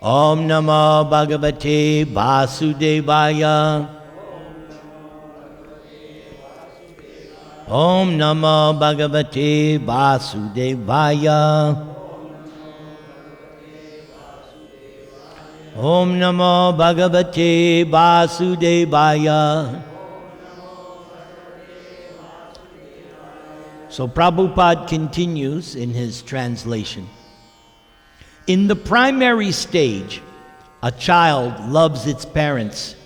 Om Namo Bhagavate Vasudevaya. Om Namo Bhagavate Vasudevaya. Om Namo Bhagavate Vasudevaya. So Prabhupada continues in his translation. In the primary stage, a child loves its parents,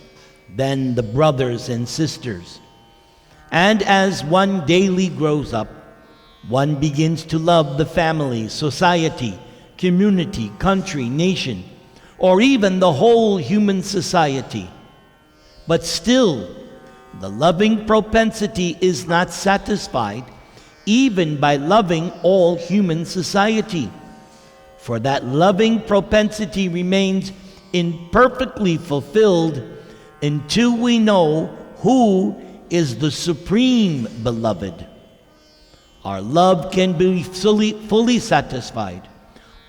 then the brothers and sisters. And as one daily grows up, one begins to love the family, society, community, country, nation, or even the whole human society. But still, the loving propensity is not satisfied even by loving all human society. For that loving propensity remains imperfectly fulfilled until we know who is the supreme beloved. Our love can be fully satisfied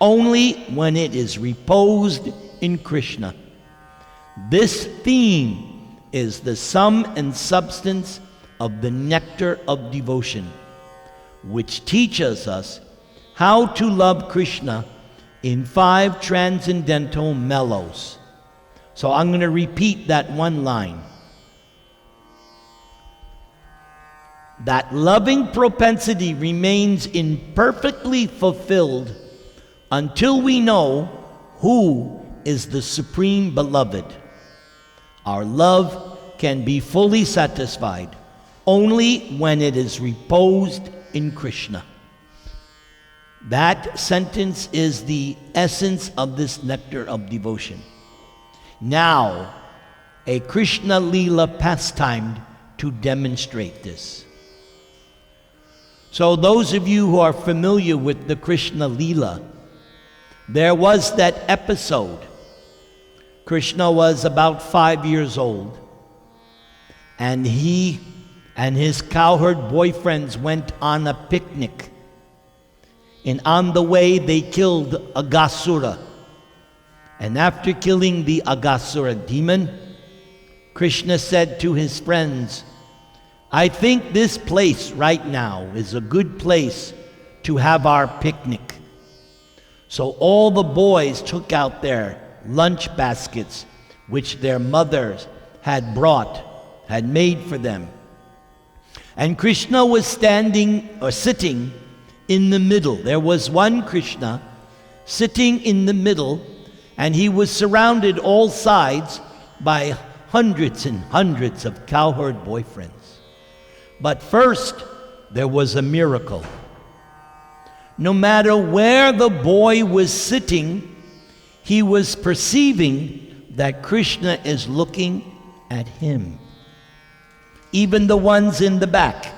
only when it is reposed in Krishna. This theme is the sum and substance of the nectar of devotion, which teaches us how to love Krishna in 5 transcendental mellows. So I'm going to repeat that one line. That loving propensity remains imperfectly fulfilled until we know who is the supreme beloved. Our love can be fully satisfied only when it is reposed in Krishna. That sentence is the essence of this nectar of devotion. Now, a Krishna Leela pastime to demonstrate this. So those of you who are familiar with the Krishna Leela, there was that episode. Krishna was about 5 years old, and he and his cowherd boyfriends went on a picnic. And on the way, they killed Aghasura. And after killing the Aghasura demon, Krishna said to his friends, I think this place right now is a good place to have our picnic. So all the boys took out their lunch baskets, which their mothers had made for them. And Krishna was sitting in the middle. There was one Krishna sitting in the middle, and he was surrounded all sides by hundreds and hundreds of cowherd boyfriends. But first, there was a miracle. No matter where the boy was sitting, he was perceiving that Krishna is looking at him. Even the ones in the back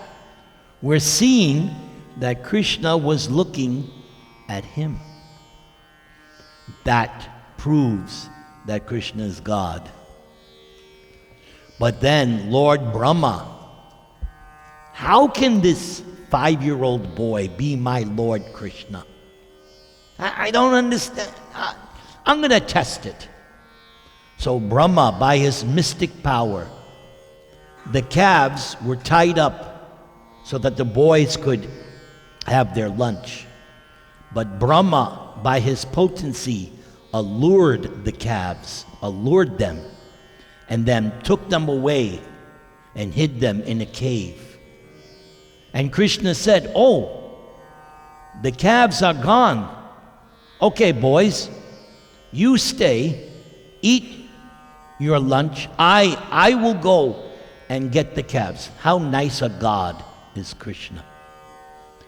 were seeing that Krishna was looking at him. That proves that Krishna is God. But then Lord Brahma, how can this 5-year-old boy be my Lord Krishna? I don't understand. I'm going to test it. So Brahma, by his mystic power, the calves were tied up so that the boys could have their lunch. But Brahma, by his potency, allured the calves, allured them, and then took them away and hid them in a cave. And Krishna said, oh, the calves are gone. Okay, boys, you stay, eat your lunch. I will go and get the calves. How nice a God is Krishna.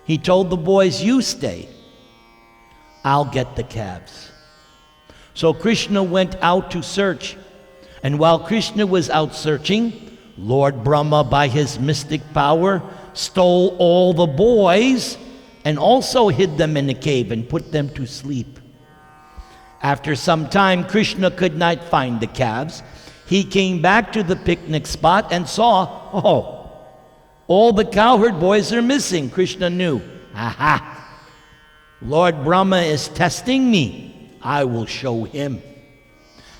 He told the boys, you stay. I'll get the calves. So Krishna went out to search. And while Krishna was out searching, Lord Brahma, by his mystic power, stole all the boys and also hid them in a cave and put them to sleep. After some time, Krishna could not find the calves. He came back to the picnic spot and saw, oh, all the cowherd boys are missing. Krishna knew, aha, Lord Brahma is testing me. I will show him.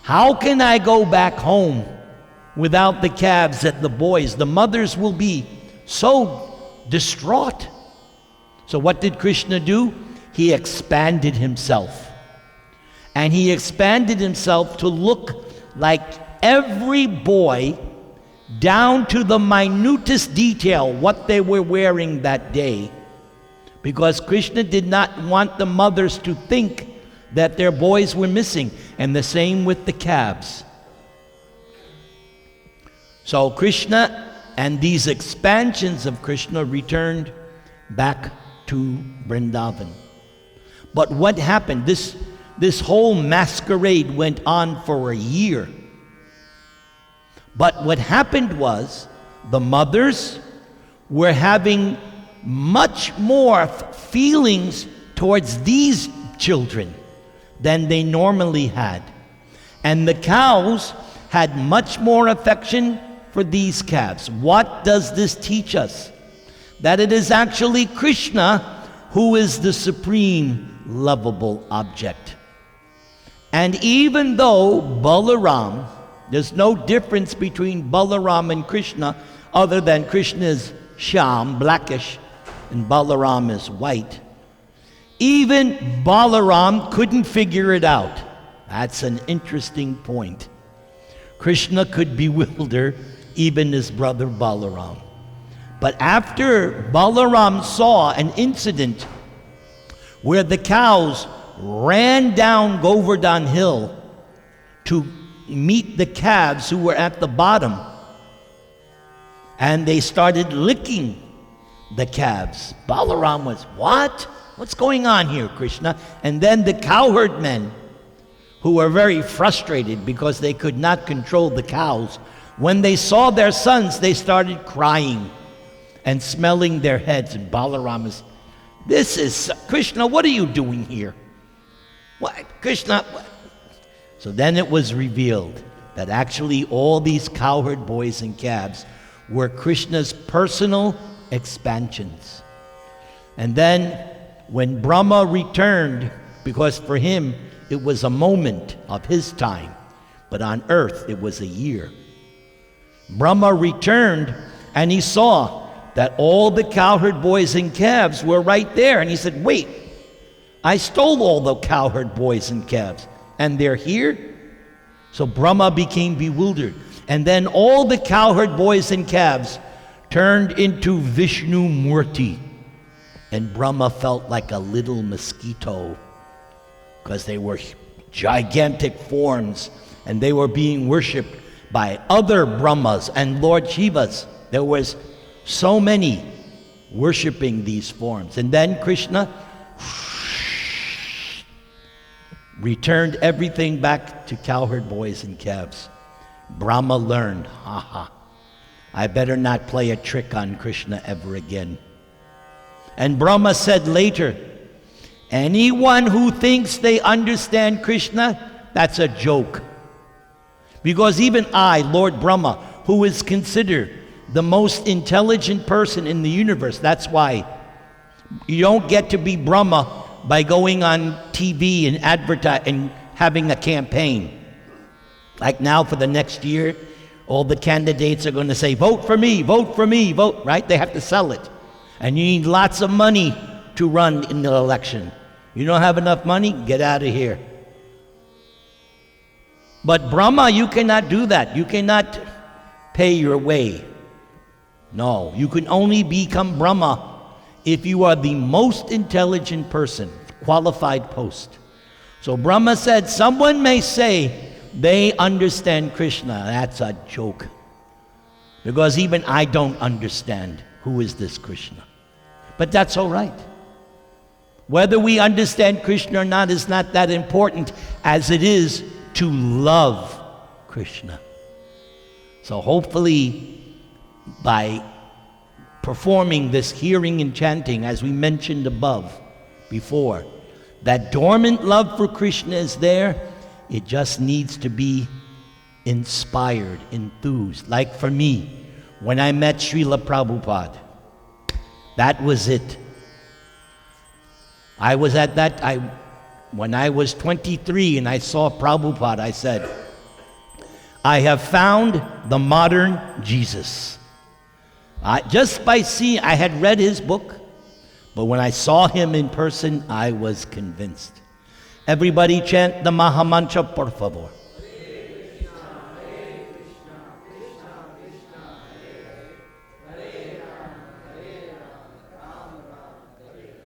How can I go back home without the calves and the boys? The mothers will be so distraught. So what did Krishna do? He expanded himself. And he expanded himself to look like every boy, down to the minutest detail, what they were wearing that day. Because Krishna did not want the mothers to think that their boys were missing. And the same with the calves. So Krishna and these expansions of Krishna returned back to Vrindavan. But what happened? This whole masquerade went on for a year. But what happened was the mothers were having much more feelings towards these children than they normally had. And the cows had much more affection for these calves. What does this teach us? That it is actually Krishna who is the supreme lovable object. And even though Balaram, there's no difference between Balaram and Krishna other than Krishna is Shyam, blackish, and Balaram is white. Even Balaram couldn't figure it out. That's an interesting point. Krishna could bewilder even his brother Balaram. But after Balaram saw an incident where the cows ran down Govardhan Hill to meet the calves who were at the bottom, and they started licking the calves. Balaram was, what? What's going on here, Krishna? And then the cowherd men, who were very frustrated because they could not control the cows, when they saw their sons, they started crying and smelling their heads. And Balaram is, this is, Krishna, what are you doing here? What, Krishna? What? So then it was revealed that actually all these cowherd boys and calves were Krishna's personal expansions. And then when Brahma returned, because for him it was a moment of his time, but on earth it was a year. Brahma returned and he saw that all the cowherd boys and calves were right there. And he said, wait, I stole all the cowherd boys and calves, and they're here? So Brahma became bewildered. And then all the cowherd boys and calves turned into Vishnu Murti. And Brahma felt like a little mosquito because they were gigantic forms and they were being worshipped by other Brahmas and Lord Shivas. There was so many worshiping these forms. And then Krishna returned everything back to cowherd boys and calves. Brahma learned, I better not play a trick on Krishna ever again. And Brahma said later, anyone who thinks they understand Krishna, that's a joke. Because even I, Lord Brahma, who is considered the most intelligent person in the universe, that's why you don't get to be Brahma by going on TV and advertise and having a campaign. Like now for the next year, all the candidates are going to say, vote for me, vote for me, vote, right? They have to sell it. And you need lots of money to run in the election. You don't have enough money? Get out of here. But Brahma, you cannot do that. You cannot pay your way. No, you can only become Brahma if you are the most intelligent person, qualified post. So Brahma said, someone may say they understand Krishna. That's a joke. Because even I don't understand who is this Krishna. But that's all right. Whether we understand Krishna or not is not that important as it is to love Krishna. So hopefully by performing this hearing and chanting, as we mentioned above, before, that dormant love for Krishna is there. It just needs to be inspired, enthused. Like for me, when I met Srila Prabhupada, that was it. I was at that, when I was 23 and I saw Prabhupada, I said, I have found the modern Jesus. Just by seeing, I had read his book, but when I saw him in person, I was convinced. Everybody chant the Mahamantra, por favor.